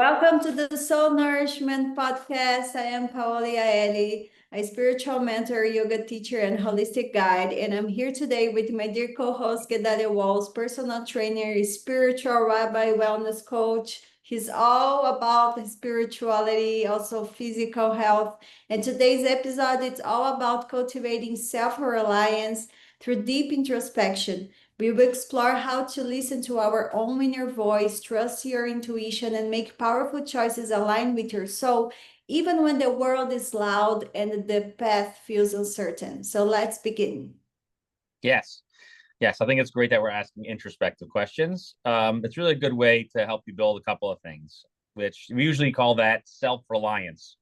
Welcome to the Soul Nourishment Podcast. I am Paoli Aeli, a spiritual mentor, yoga teacher, and holistic guide. And I'm here today with my dear co-host, Gedalia Walls, personal trainer, spiritual rabbi, wellness coach. He's all about spirituality, also physical health. And today's episode, it's all about cultivating self-reliance through deep introspection. We will explore how to listen to our own inner voice, trust your intuition, and make powerful choices aligned with your soul, even when the world is loud and the path feels uncertain. So let's begin. Yes. Yes. I think it's great that we're asking introspective questions. It's really a good way to help you build a couple of things, which we usually call that self-reliance.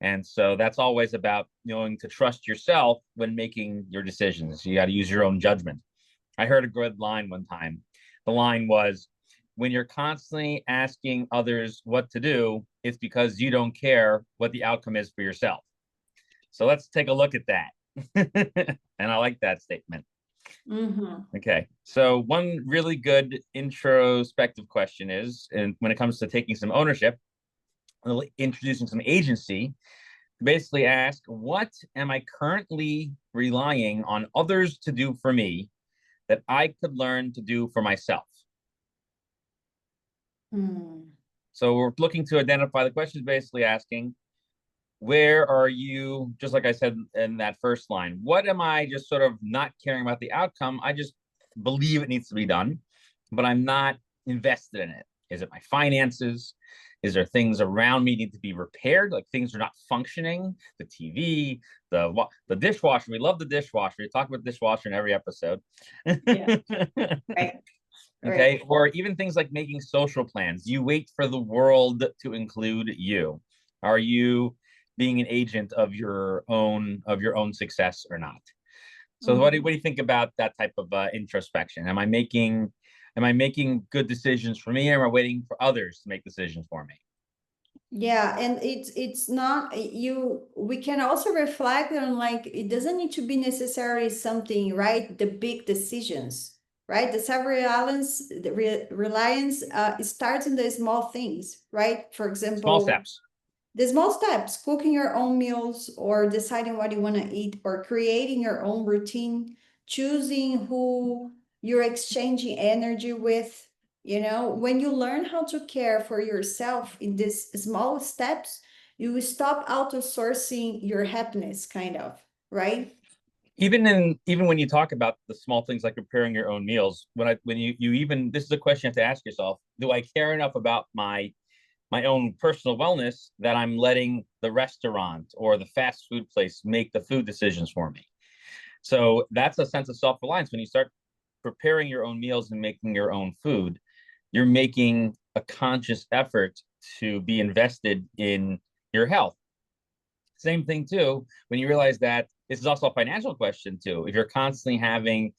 And so that's always about knowing to trust yourself when making your decisions. You got to use your own judgment. I heard a good line one time. The line was, when you're constantly asking others what to do, it's because you don't care what the outcome is for yourself. So let's take a look at that. And I like that statement. Okay. So one really good introspective question is, and when it comes to taking some ownership, introducing some agency, basically ask, what am I currently relying on others to do for me that I could learn to do for myself? So we're looking to identify the questions, basically asking, where are you, just like I said in that first line, what am I just sort of not caring about the outcome? I just believe it needs to be done, but I'm not invested in it. Is it my finances? Is there things around me need to be repaired? Like things are not functioning, the TV, the dishwasher. We love the dishwasher. We talk about dishwasher in every episode. Yeah. Right. Okay. Right. Or even things like making social plans. You wait for the world to include you. Are you being an agent of your own success or not? So what do you think about that type of introspection? Am I making good decisions for me, or am I waiting for others to make decisions for me? Yeah, and it's not you. We can also reflect on, like, it doesn't need to be necessarily something, right? The big decisions, right? The self-reliance, reliance starts in the small things, right? For Small example, steps. the small steps, cooking your own meals or deciding what you want to eat or creating your own routine, choosing who you're exchanging energy with. When you learn how to care for yourself in these small steps, you will stop outsourcing your happiness, kind of, right? Even when you talk about the small things like preparing your own meals, when you even, this is a question you have to ask yourself: do I care enough about my own personal wellness that I'm letting the restaurant or the fast food place make the food decisions for me? So that's a sense of self-reliance. When you start preparing your own meals and making your own food, you're making a conscious effort to be invested in your health. Same thing too, when you realize that this is also a financial question too. If you're constantly having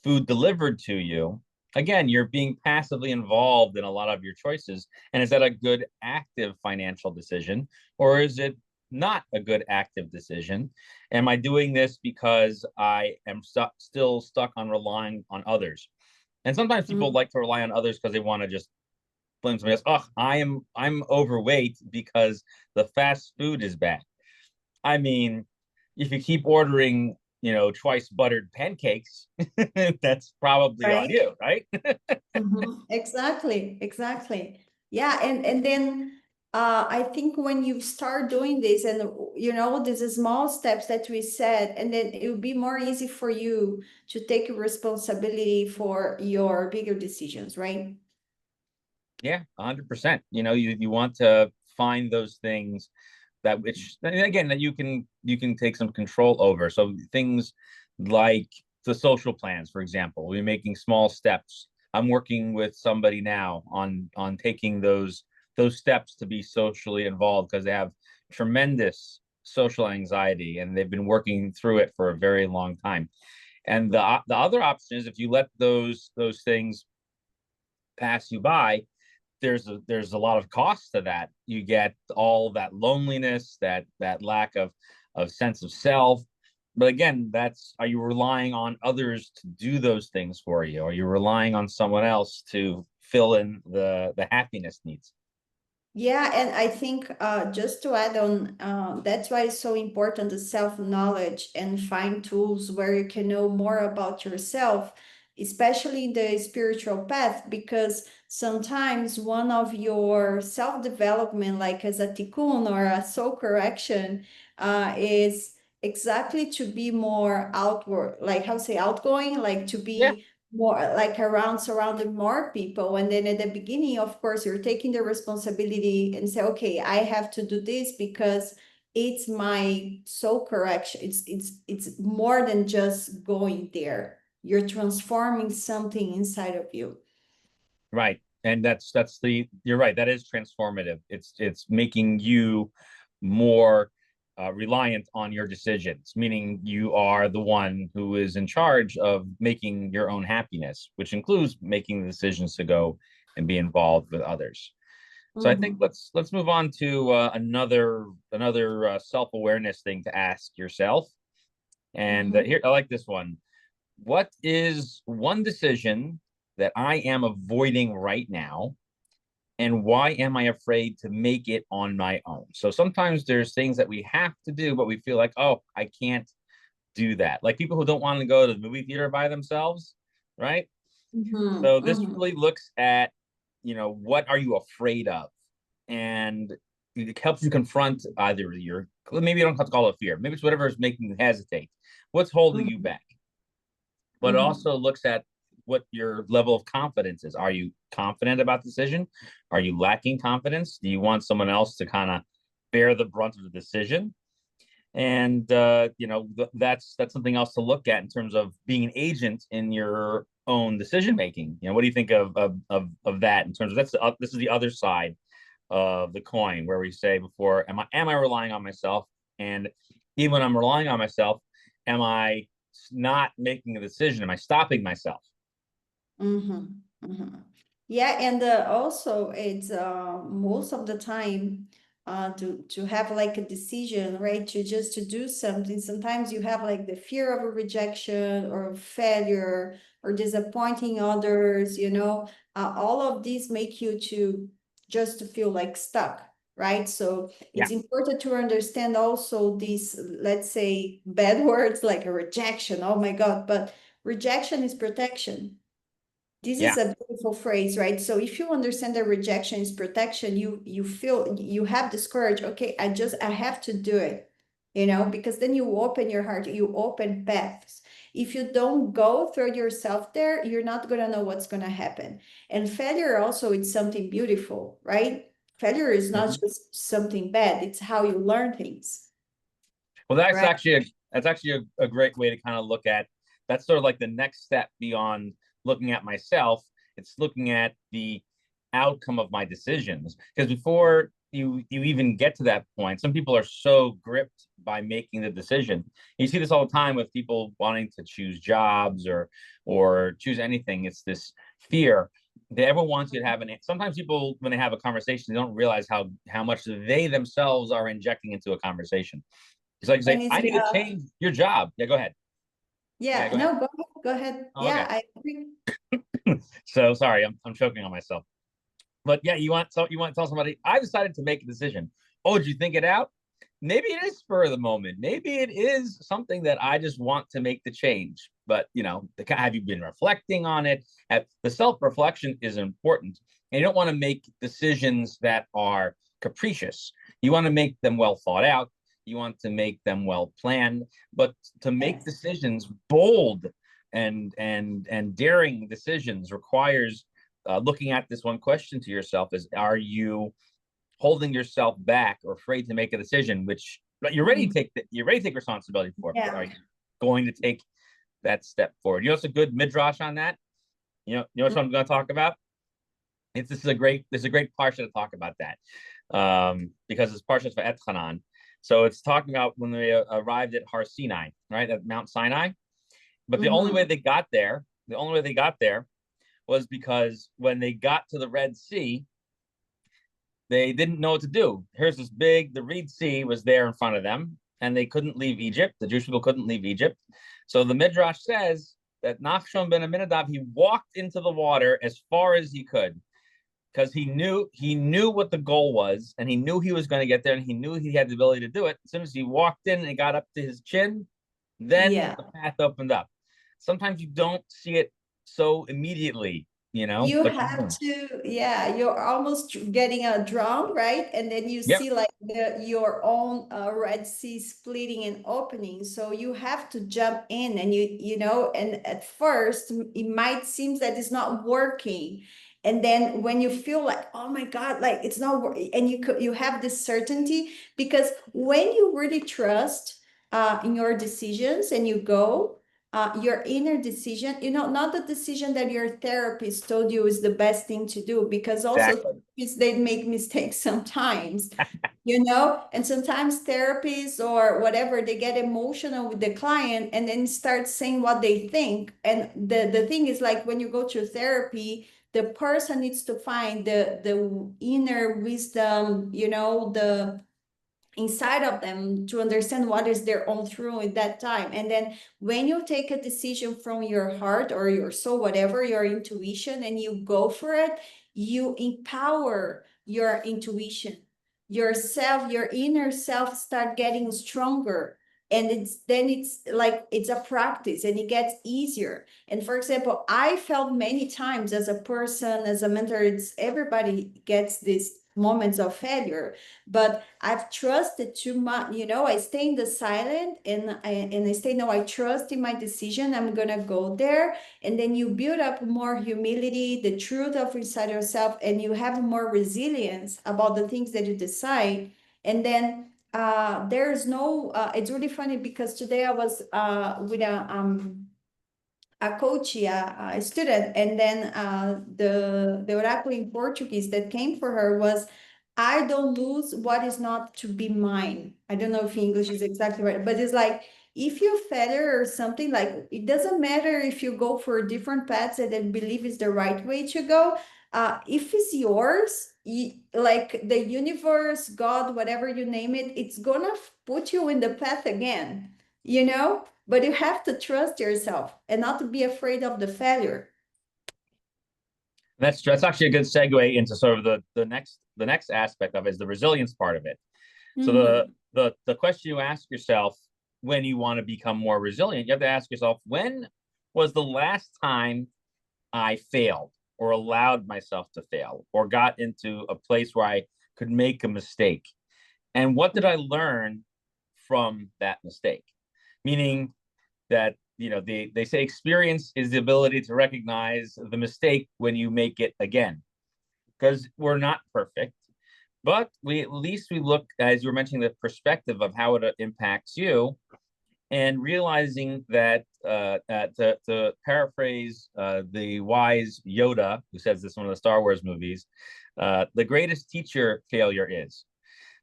food delivered to you, again, you're being passively involved in a lot of your choices. And is that a good active financial decision, or is it not a good active decision? Am I doing this because I am still stuck on relying on others? And sometimes people like to rely on others because they want to just blame somebody else. Oh, I'm overweight because the fast food is bad. I mean, if you keep ordering, twice buttered pancakes, that's probably on Right. you, right? Exactly, exactly. Yeah, and then I think when you start doing this, and these small steps that we said, and then it will be more easy for you to take responsibility for your bigger decisions, right? Yeah, 100%. You want to find those things that, which again, that you can take some control over. So things like the social plans, for example, we're making small steps. I'm working with somebody now on taking those steps to be socially involved, because they have tremendous social anxiety and they've been working through it for a very long time. And the other option is, if you let those things pass you by, there's a lot of cost to that. You get all that loneliness, that lack of sense of self. But again, are you relying on others to do those things for you? Are you relying on someone else to fill in the happiness needs? Yeah, and I think just to add on, that's why it's so important the self-knowledge and find tools where you can know more about yourself, especially in the spiritual path, because sometimes one of your self-development, like as a tikkun or a soul correction, is exactly to be more outward, like how say outgoing, like to Yeah, be more like around surrounded more people, and then at the beginning of course you're taking the responsibility and say, okay, I have to do this because it's my soul correction. It's more than just going there. You're transforming something inside of you. right. And that's the you're right. That is transformative. It's making you more reliant on your decisions, meaning you are the one who is in charge of making your own happiness, which includes making the decisions to go and be involved with others. So I think Mhm. let's move on to another self-awareness thing to ask yourself. And Mhm. here I like this one. What is one decision that I am avoiding right now? And why am I afraid to make it on my own? So sometimes there's things that we have to do, but we feel like, oh, I can't do that. Like people who don't want to go to the movie theater by themselves, right? Mhm. So this Mhm. really looks at, what are you afraid of? And it helps you confront either your, maybe you don't have to call it fear. Maybe it's whatever is making you hesitate. What's holding you Mhm. back? But it Mhm. also looks at what your level of confidence is. Are you confident about the decision? Are you lacking confidence? Do you want someone else to kind of bear the brunt of the decision? And that's something else to look at in terms of being an agent in your own decision making. What do you think of that in terms of this is the other side of the coin where we say before, am I relying on myself? And even when I'm relying on myself, am I not making a decision? Am I stopping myself? Mhm. Mhm. Yeah, and also it's most of the time to have like a decision, right? To do something. Sometimes you have like the fear of a rejection or failure or disappointing others, all of these make you to just to feel like stuck, right? So Yeah, it's important to understand also these, let's say, bad words like a rejection. Oh my God, but rejection is protection. This is yeah. a beautiful phrase, right? So if you understand that rejection is protection, you feel you have this courage. Okay, I have to do it, because then you open your heart, you open paths. If you don't go through yourself there, you're not gonna know what's gonna happen. And failure also is something beautiful, right? Failure is not Mhm. just something bad, it's how you learn things, Well, that's right? actually a great way to kind of look at. That's sort of like the next step beyond looking at myself. It's looking at the outcome of my decisions. Because before you even get to that point, some people are so gripped by making the decision. You see this all the time with people wanting to choose jobs or choose anything. It's this fear. They ever want you to have an. Sometimes people, when they have a conversation, they don't realize how much they themselves are injecting into a conversation. It's like you And say, it's I need to change your job. Yeah, go ahead. Yeah, yeah, go ahead. no, go ahead, go ahead. Oh, Yeah, okay. I agree. So sorry, I'm choking on myself. But yeah, you want to tell somebody, I decided to make a decision. Oh, did you think it out? Maybe it is spur of the moment. Maybe it is something that I just want to make the change. But have you been reflecting on it? The self-reflection is important. And you don't want to make decisions that are capricious. You want to make them well thought out. You want to make them well planned. But to make Yes. decisions bold and daring decisions requires looking at this one question to yourself: is are you holding yourself back or afraid to make a decision which Mhm. you're ready to take responsibility for it, but Yeah. are you going to take that step forward? What's a good midrash on that? What I'm going to talk about. This is a great parsha to talk about that, because it's parsha for Etchanan. So it's talking about when they arrived at Har Sinai, right, at Mount Sinai. But Mm-hmm. the only way they got there was because when they got to the Red Sea, they didn't know what to do. The Red Sea was there in front of them, and they couldn't leave Egypt. The Jewish people couldn't leave Egypt. So the Midrash says that Nachshon ben Aminadab, he walked into the water as far as he could, because he knew what the goal was, and he knew he was going to get there, and he knew he had the ability to do it. As soon as he walked in and it got up to his chin, then Yeah. the path opened up. Sometimes you don't see it so immediately, You but you have do. to, yeah, you're almost getting a drum, right? And then you Yep, see like your own Red Sea splitting and opening. So you have to jump in and and at first it might seem that it's not working. And then when you feel like, oh my God, like it's not working, and you have this certainty, because when you really trust in your decisions and you go, your inner decision, not the decision that your therapist told you is the best thing to do, because also exactly. they make mistakes sometimes, and sometimes therapists or whatever, they get emotional with the client and then start saying what they think. And the thing is, like, when you go to therapy, the person needs to find the inner wisdom, the inside of them, to understand what is their own truth at that time. And then when you take a decision from your heart or your soul, whatever, your intuition, and you go for it, you empower your intuition, yourself, your inner self start getting stronger. And it's like it's a practice and it gets easier. And for example, I felt many times as a person, as a mentor, it's everybody gets these moments of failure, but I've trusted too much. I stay in the silent, and I say, no, I trust in my decision. I'm gonna go there. And then you build up more humility, the truth of inside yourself, and you have more resilience about the things that you decide. And then there's no it's really funny, because today I was with a coach, a student, and then the oracle in Portuguese that came for her was, I don't lose what is not to be mine. I don't know if English is exactly right, but it's like, if you failure or something, like, it doesn't matter if you go for different paths that I believe is the right way to go. If it's yours, like the universe, God, whatever you name it, it's gonna put you in the path again, but you have to trust yourself and not to be afraid of the failure. That's actually a good segue into sort of the next aspect of it, is the resilience part of it. So the Mm-hmm. the question you ask yourself when you want to become more resilient, you have to ask yourself, when was the last time I failed, or allowed myself to fail, or got into a place where I could make a mistake? And what did I learn from that mistake? Meaning that, they say experience is the ability to recognize the mistake when you make it again, because we're not perfect, but we at least we look, as you were mentioning, the perspective of how it impacts you, and realizing that, to paraphrase the wise Yoda, who says this in one of the Star Wars movies, the greatest teacher failure is.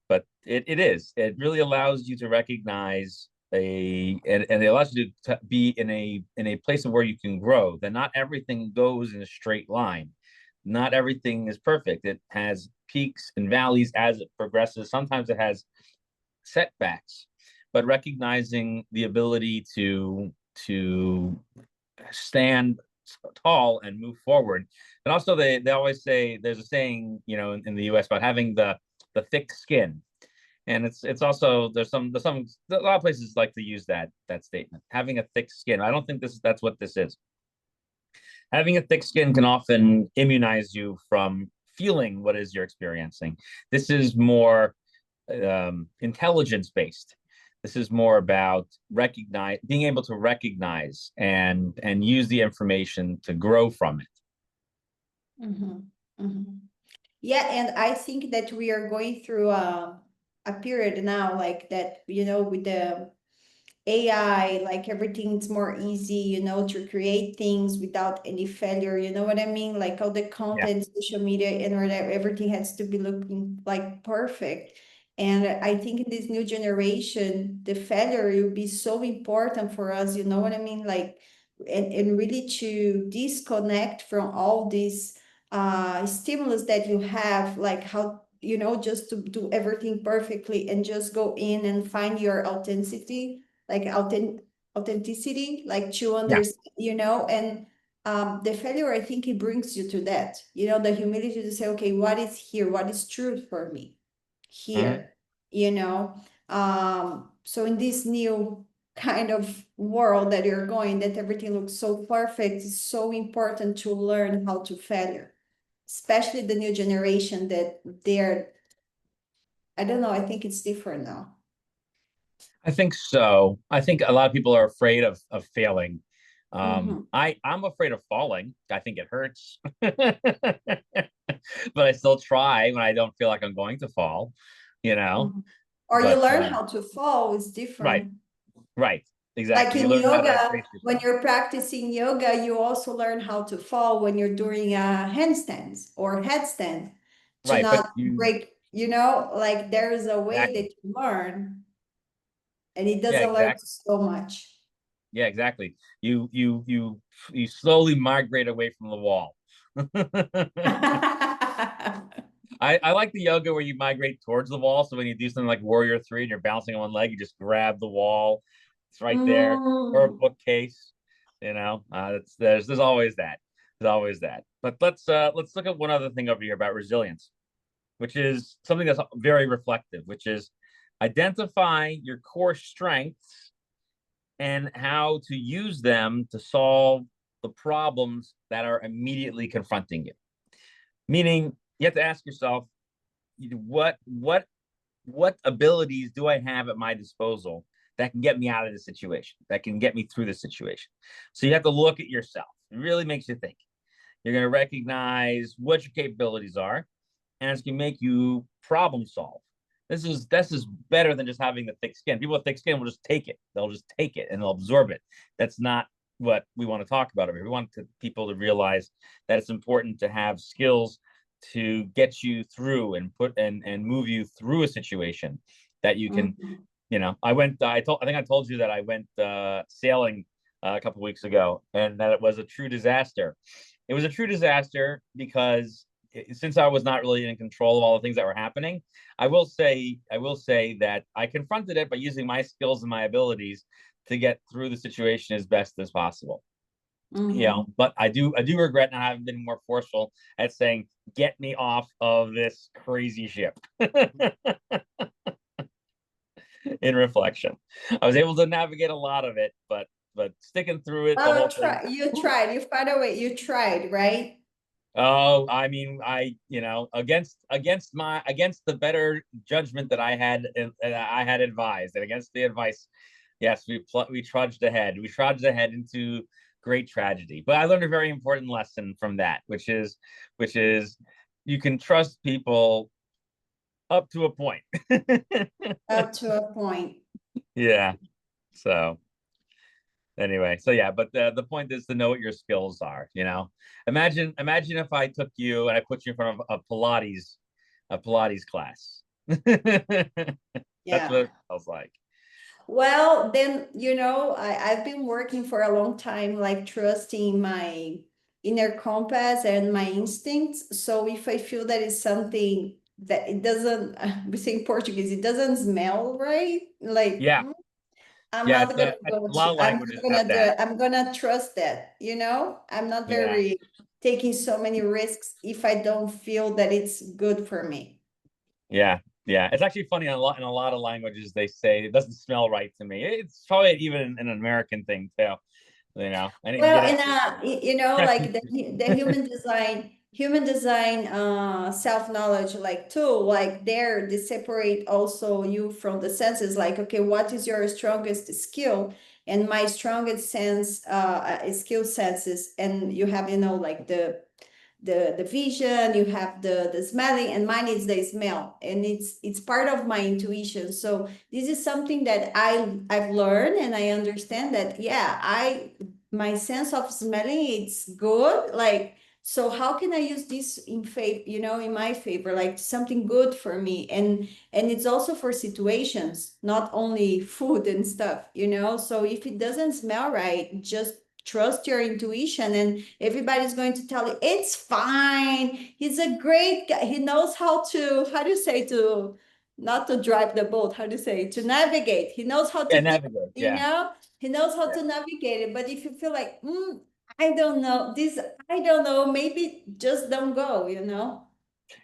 But it is. It really allows you to recognize and it allows you to be in a place of where you can grow. That not everything goes in a straight line. Not everything is perfect. It has peaks and valleys as it progresses. Sometimes it has setbacks, but recognizing the ability to stand tall and move forward. And also, they always say, there's a saying, in the US, about having the thick skin. And it's also, there's some a lot of places like to use that statement, having a thick skin. I don't think that's what this is. Having a thick skin can often immunize you from feeling what is you're experiencing. This is more intelligence based. This is more about being able to recognize and use the information to grow from it. Mm-hmm. Mm-hmm. Yeah, and I think that we are going through a period now, like that, with the AI, like everything's more easy, to create things without any failure. You know what I mean? Like all the Yeah, content, social media, and whatever, everything has to be looking like perfect. And I think in this new generation, the failure will be so important for us. You know what I mean? Like, and really to disconnect from all these stimulus that you have, like how, just to do everything perfectly and just go in and find your authenticity, like authenticity, like to yeah. understand, and the failure, I think it brings you to that, you know, the humility to say, okay, what is here? What is truth for me Mhm. here? You know, so in this new kind of world that you're going, that everything looks so perfect, it's so important to learn how to failure, especially the new generation that they're, I don't know, I think it's different now. I think so. I think a lot of people are afraid of failing. Mhm, I'm afraid of falling. I think it hurts, but I still try when I don't feel like I'm going to fall. You know, mhm. Or you but learn how to fall is right, different. right, Like exactly. You in learn how to yoga, brace when yourself. you're practicing yoga, you also learn how to fall when you're doing handstands or headstand to Right, but not break, you know, like there is a way exactly, that you learn and it yeah, doesn't learn exactly, so much. yeah, exactly. You slowly migrate away from the wall. I like the yoga where you migrate towards the wall. So when you do something like Warrior Three and you're bouncing on one leg, you just grab the wall. It's right there, or a Mm. bookcase. There's always that. There's always that. But let's look at one other thing over here about resilience, which is something that's very reflective, which is identify your core strengths and how to use them to solve the problems that are immediately confronting you. Meaning, you have to ask yourself, what abilities do I have at my disposal that can get me out of the situation, that can get me through the situation? So you have to look at yourself. It really makes you think. You're going to recognize what your capabilities are, and it's going to make you problem solve. This is better than just having the thick skin. People with thick skin will just take it. They'll just take it and they'll absorb it. That's not what we want to talk about over here. We want people to realize that it's important to have skills to get you through and and move you through a situation that you can. Mhm. I think I told you that I went sailing a couple of weeks ago, and that it was a true disaster. It was a true disaster because since I was not really in control of all the things that were happening, I will say that I confronted it by using my skills and my abilities to get through the situation as best as possible. Mhm. But I do regret not having been more forceful at saying, get me off of this crazy ship. In reflection, I was able to navigate a lot of it, but sticking through it, the Oh, whole thing. you tried, you found a way, you tried, right? Oh, I mean, against the better judgment that I had advised, and against the advice, yes, we trudged ahead. We trudged ahead into great tragedy. But I learned a very important lesson from that, which is you can trust people up to a point. Up to a point. Yeah. So anyway, so yeah, but the point is to know what your skills are. Imagine if I took you and I put you in front of a Pilates class. That's what Yeah. it feels like. Well, then, you know, I've been working for a long time, like trusting my inner compass and my instincts. So if I feel that is something that it doesn't, we say in Portuguese, it doesn't smell right, like Yeah, I'm yeah, not it's gonna a go lot of to, I'm languages not have gonna do that. it. I'm gonna trust that, you know? I'm not Yeah, very taking so many risks if I don't feel that it's good for me. yeah, yeah. It's actually funny in a lot of languages they say it doesn't smell right to me. It's probably even an American thing too. I didn't Well, get and it. you know, like Prejudice. the human design self-knowledge like tool, like there they separate also you from the senses, like, okay, what is your strongest skill? And my strongest skill senses, and you have, you know, like the vision, you have the smelling, and mine is the smell, and it's part of my intuition. So this is something that I've learned, and I understand that, yeah, I my sense of smelling, it's good, like, so how can I use this in favor, you know, in my favor, like something good for me? And it's also for situations, not only food and stuff, you know. So if it doesn't smell right, just trust your intuition, and everybody's going to tell you it's fine. He's a great guy. He knows how do you say, to not to drive the boat, how do you say, to navigate. He knows how to Yeah, do it, navigate. you Yeah, know, he knows how yeah, to navigate it. But if you feel like, I don't know. I don't know. Maybe just don't go,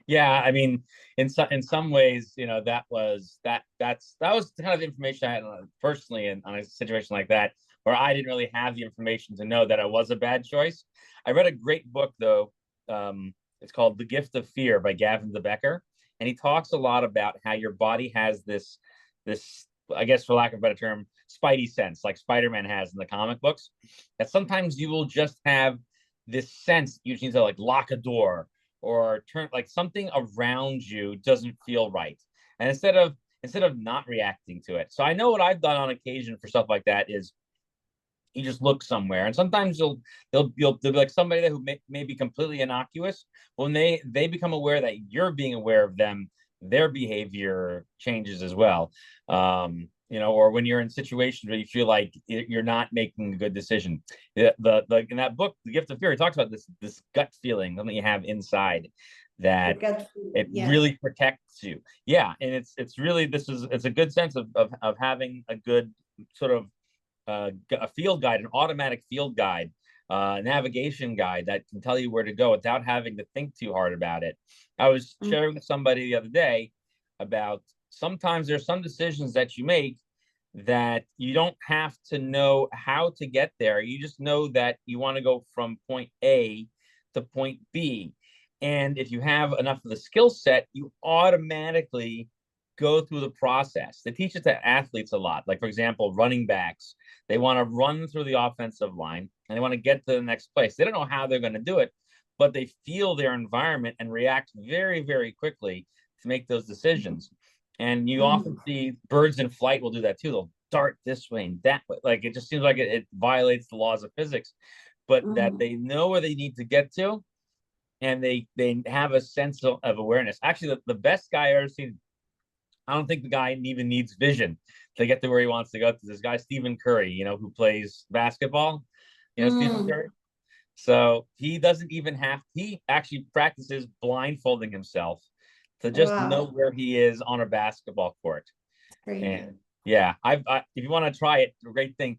Yeah, I mean, in some ways, that was the kind of information I had personally in on a situation like that, where I didn't really have the information to know that it was a bad choice. I read a great book though. It's called The Gift of Fear by Gavin de Becker, and he talks a lot about how your body has this, I guess for lack of a better term, spidey sense, like Spider-Man has in the comic books, that sometimes you will just have this sense you need to like lock a door or turn, like something around you doesn't feel right, and instead of not reacting to it. So I know what I've done on occasion for stuff like that is you just look somewhere, and sometimes they'll be like somebody there who may be completely innocuous. When they become aware that you're being aware of them, their behavior changes as well. Or when you're in situations where you feel like you're not making a good decision. The in that book, The Gift of Fear, he talks about this gut feeling, something you have inside The that gut feeling. it Yeah. really protects you. Yeah, and it's really, it's a good sense of having a good sort of a field guide, an automatic field guide, navigation guide that can tell you where to go without having to think too hard about it. I was Mm, sharing with somebody the other day about sometimes there's some decisions that you make that you don't have to know how to get there. You just know that you want to go from point A to point B. And if you have enough of the skill set, you automatically go through the process. They teach it to athletes a lot. Like, for example, running backs, they want to run through the offensive line and they want to get to the next place. They don't know how they're going to do it, but they feel their environment and react very, very quickly to make those decisions. And you often mm, see birds in flight will do that too. They'll dart this way and that way. Like, it just seems like it violates the laws of physics, but that mm. they know where they need to get to, and they have a sense of awareness. Actually, the best guy I ever seen, I don't think the guy even needs vision to get to where he wants to go. To this guy, Stephen Curry, who plays basketball. Stephen Mm. Curry. So he doesn't even have. He actually practices blindfolding himself to just know Wow. where he is on a basketball court. Great. And yeah, if you want to try it, a great thing.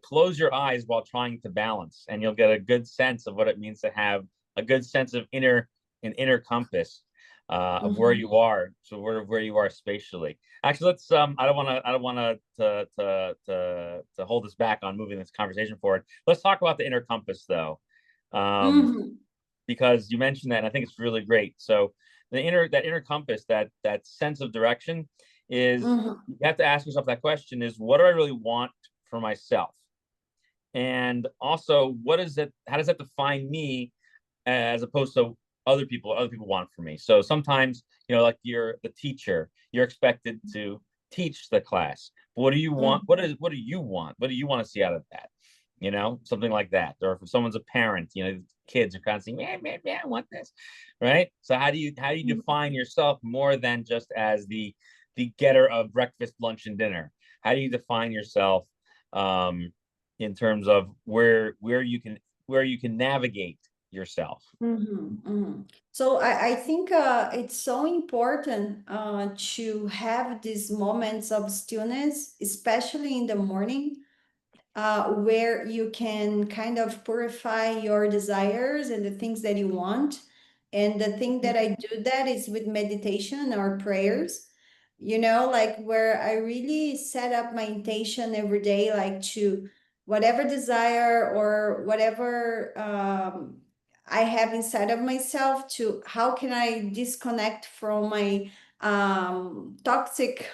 Close your eyes while trying to balance, and you'll get a good sense of what it means to have a good sense of an inner compass of where Mhm. you are, so where you are spatially. Actually, let's I don't want to hold us back on moving this conversation forward. Let's talk about the inner compass though, um, Mhm. because you mentioned that, and I think it's really great. So that inner compass, that sense of direction, is, Mhm. you have to ask yourself that question: is what do I really want for myself? And also, what is it? How does that define me as opposed to other people want from me? So sometimes, like you're the teacher, you're expected to teach the class. What do you want? Mhm. What do you want? What do you want to see out of that? Something like that. Or if someone's a parent, kids are constantly, man, man, man, I want this. Right. So how do you Mhm. define yourself more than just as the getter of breakfast, lunch, and dinner? How do you define yourself um in terms of where you can navigate yourself? Mhm. Mhm. So I think it's so important to have these moments of stillness, especially in the morning, where you can kind of purify your desires and the things that you want. And the thing that I do that is with meditation or prayers, like where I really set up my intention every day, like to whatever desire or whatever I have inside of myself, to how can I disconnect from my toxic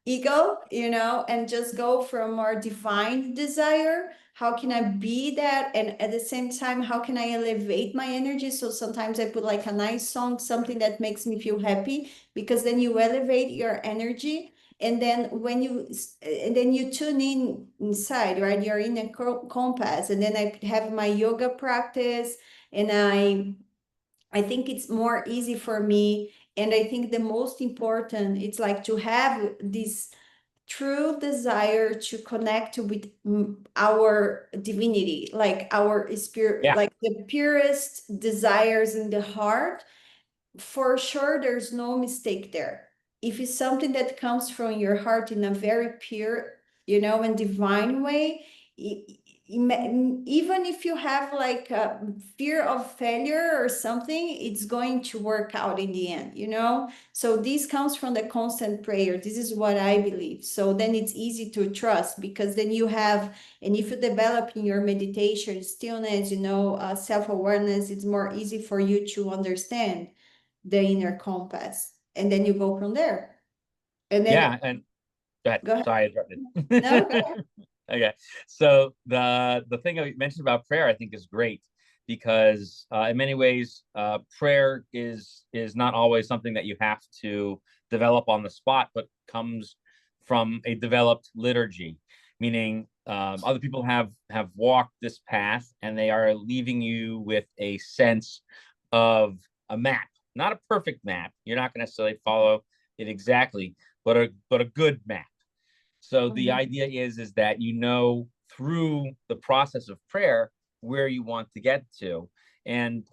ego, and just go for a more defined desire. How can I be that? And at the same time, how can I elevate my energy? So sometimes I put like a nice song, something that makes me feel happy, because then you elevate your energy. And then you tune in inside, right? You're in a compass. And then I have my yoga practice, and I think it's more easy for me. And I think the most important, it's like to have this true desire to connect with our divinity, like our spirit, Yeah, like the purest desires in the heart. For sure, there's no mistake there. If it's something that comes from your heart in a very pure, and divine way, even if you have like a fear of failure or something, it's going to work out in the end, you know? So this comes from the constant prayer. This is what I believe. So then it's easy to trust, because then you have, and if you develop in your meditation, stillness, you know, self-awareness, it's more easy for you to understand the inner compass. And then you go from there. And then Yeah, and go ahead. go ahead. Sorry, I No, interrupted. Okay, so the thing I mentioned about prayer, I think, is great because in many ways, prayer is not always something that you have to develop on the spot, but comes from a developed liturgy, meaning other people have walked this path and they are leaving you with a sense of a map, not a perfect map. You're not going to necessarily follow it exactly, but a good map. So the Mhm. idea is that you know through the process of prayer where you want to get to. And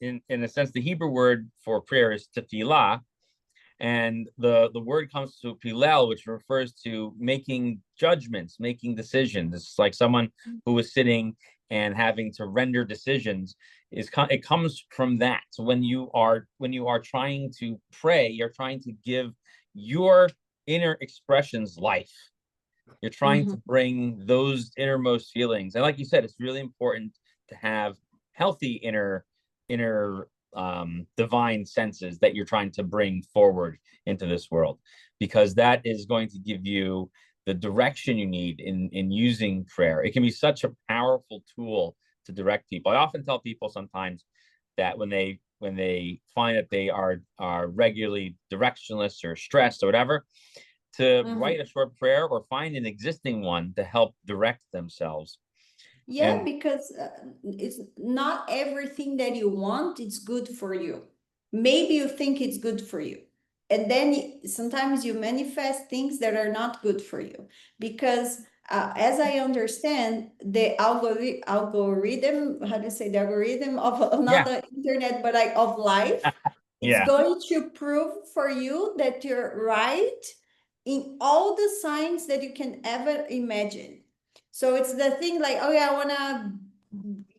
in a sense, the Hebrew word for prayer is tefillah, and the word comes to pilel, which refers to making judgments, making decisions. It's like someone who is sitting and having to render decisions. It comes from that. So when you are trying to pray, you're trying to give your inner expressions life. You're trying Mhm. to bring those innermost feelings. And like you said, it's really important to have healthy inner divine senses that you're trying to bring forward into this world, because that is going to give you the direction you need in using prayer. It can be such a powerful tool to direct people. I often tell people sometimes that when they find that they are regularly directionless or stressed or whatever, to Mhm. write a short prayer or find an existing one to help direct themselves. Yeah, And because it's not everything that you want, it's good for you. Maybe you think it's good for you. And then sometimes you manifest things that are not good for you. Because as I understand, the algorithm, how do you say, the algorithm of not yeah, the internet, but like of life, it's yeah, going to prove for you that you're right in all the signs that you can ever imagine. So it's the thing like, oh yeah, I want a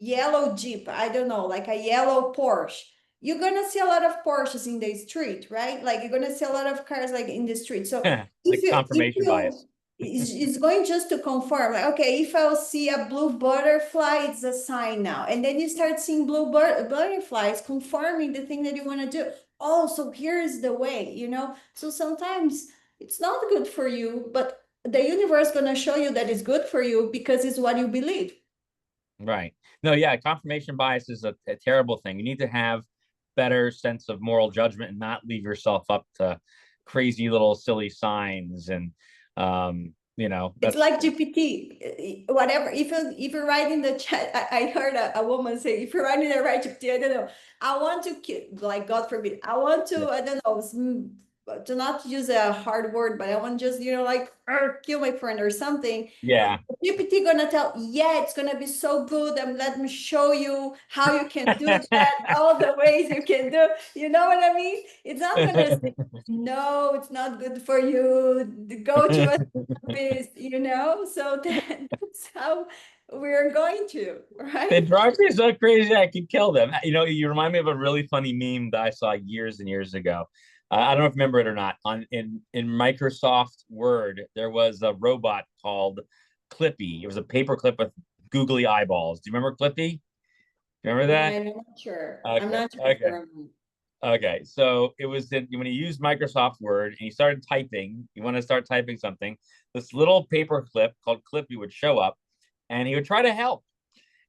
yellow Jeep. I don't know, like a yellow Porsche. You're gonna see a lot of Porsches in the street, right? Like you're gonna see a lot of cars like in the street. So the if confirmation you bias. it's going just to confirm, like, okay, if I'll see a blue butterfly, it's a sign now. And then you start seeing butterflies confirming the thing that you want to do. Oh, so here's the way, you know? So sometimes it's not good for you, but the universe gonna show you that it's good for you because it's what you believe. Right. No, yeah, confirmation bias is a terrible thing. You need to have better sense of moral judgment and not leave yourself up to crazy little silly signs. And It's that's like GPT, whatever. If you write in the chat, I heard a woman say, if you're writing the right GPT, I don't know, I want to kill, like God forbid, I want yeah. to, I don't know, to not use a hard word, but I want just, like kill my friend or something. Yeah. GPT gonna tell, yeah, it's gonna be so good, and let me show you how you can do that, all the ways you can do. You know what I mean? It's not gonna say, no, it's not good for you. Go to a therapist, you know? So that's how we're going to, right? It drives me so crazy I could kill them. You remind me of a really funny meme that I saw years and years ago. I don't know if you remember it or not. In Microsoft Word, there was a robot called Clippy. It was a paperclip with googly eyeballs. Do you remember Clippy? Do you remember that? I'm not sure. I'm Okay, not sure if okay, you're, okay. So it was when you used Microsoft Word and you started typing. You want to start typing something. This little paperclip called Clippy would show up, and he would try to help,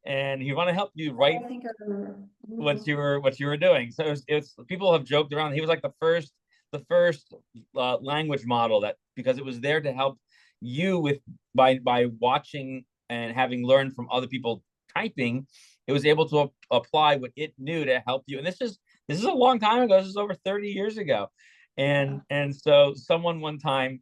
and he want to help you write I think I remember. what you were doing. So it's people have joked around. He was like the first language model, that because it was there to help you with by watching and having learned from other people typing, it was able to apply what it knew to help you. And this is a long time ago. This is over 30 years ago. Yeah. And so someone one time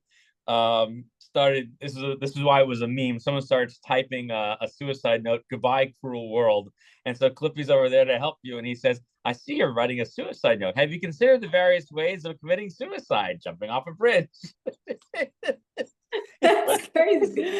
started, this is why it was a meme. Someone starts typing a suicide note, "Goodbye, cruel world." And so Clippy's over there to help you, and he says, "I see you're writing a suicide note. Have you considered the various ways of committing suicide? Jumping off a bridge." That's crazy.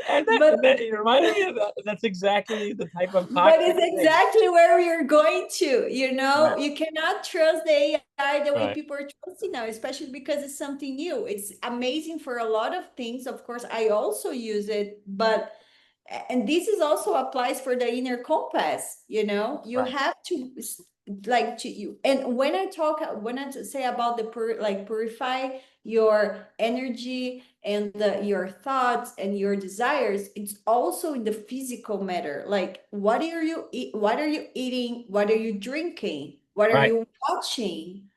And But it reminded me of that. That's exactly the type of but toxic it's thing. exactly where you're going to, you know, Right, you cannot trust the AI the way right, people are trusting now, especially because it's something new. It's amazing for a lot of things. Of course, I also use it, but and this is also applies for the inner compass, you know, you right, have to like to you. And when I talk, when I say about the like purify your energy and your thoughts and your desires, it's also in the physical matter. Like what are you what are you eating, what are you drinking, what are right, you watching?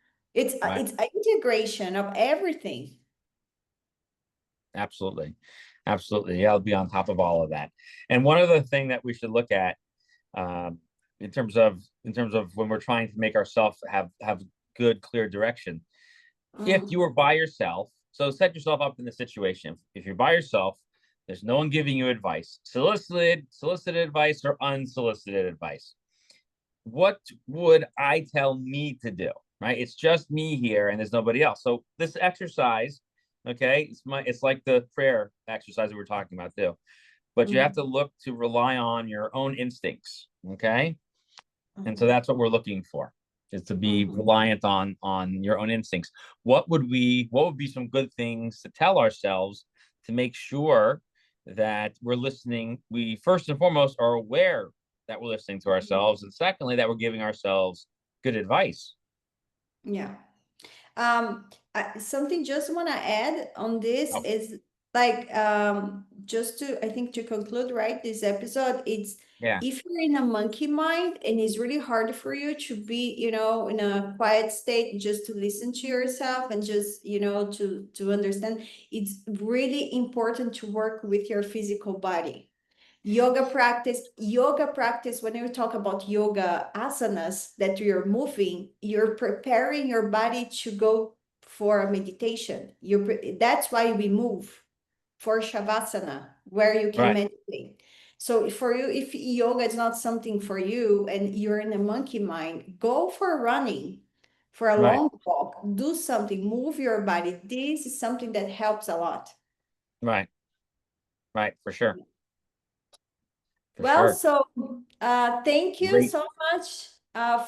right. It's an integration of everything. Absolutely. Absolutely. Yeah, I'll be on top of all of that. And one other thing that we should look at, um, in terms of when we're trying to make ourselves have good, clear direction. If Mm, you were by yourself, so set yourself up in the situation. If you're by yourself, there's no one giving you advice, solicited advice or unsolicited advice. What would I tell me to do? Right? It's just me here and there's nobody else. So this exercise, okay, it's like the prayer exercise that we're talking about too. But you have mm, to look to rely on your own instincts. Okay. And so mhm, that's what we're looking for, is to be mhm. reliant on your own instincts. What would be some good things to tell ourselves to make sure that we're listening? We first and foremost are aware that we're listening to ourselves, and secondly, that we're giving ourselves good advice. Yeah. Um, something just want to add on this Oh, is like just to I think to conclude right this episode, it's yeah, if you're in a monkey mind and it's really hard for you to be, you know, in a quiet state just to listen to yourself and just, you know, to understand, it's really important to work with your physical body. Yoga practice, when you talk about yoga asanas that you're moving, you're preparing your body to go for a meditation. That's why we move for shavasana, where you can right, meditate. So for you, if yoga is not something for you and you're in a monkey mind, go for running, for a right, long walk, do something, move your body. This is something that helps a lot. right, right, for Well, sure. so thank you Great. so much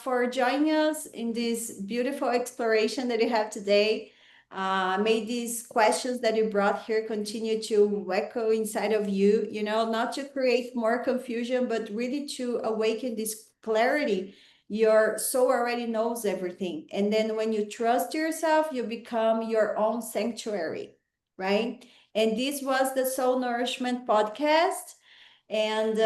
for joining us in this beautiful exploration that you have today. May these questions that you brought here continue to echo inside of you, you know, not to create more confusion, but really to awaken this clarity. Your soul already knows everything. And then when you trust yourself, you become your own sanctuary, right? And this was the Soul Nourishment Podcast. And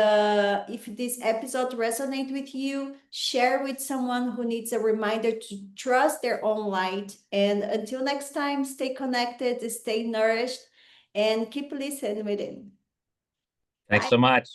if this episode resonates with you, share with someone who needs a reminder to trust their own light. And until next time, stay connected, stay nourished, and keep listening within. Thanks Bye. so much.